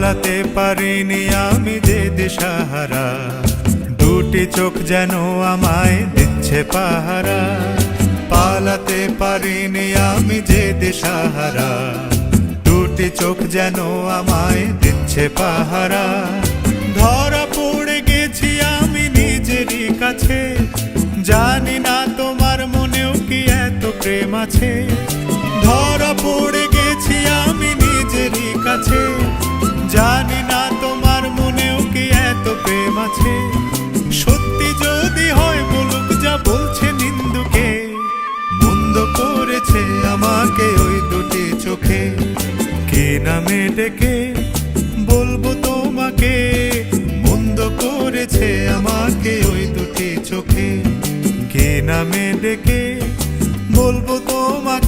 পালাতে পারিনি আমি যে দিশাহারা, দুটি চোখ যেন আমায় দিচ্ছে পাহারা। পালাতে পারিনি আমি যে দিশাহারা, দুটি চোখ যেন আমায় দিচ্ছে পাহারা। ধরা পড়ে গেছি আমি নিজেরই কাছে, জানি না তোমার মনেও কি এত প্রেম আছে। ধরা পড়ে গেছি আমি নিজেরই কাছে, জানি না তোমার মনেও কি এত প্রেম আছে। সত্যি যদি হয় বলুক যা বলছে নিন্দুকে, মন্দ করেছে আমাকে ওই দুটি চোখে। কে নামে ডেকে বলবো তোমাকে, মন্দ করেছে আমাকে ওই দুটি চোখে। কে নামে ডেকে বলবো তোমাকে।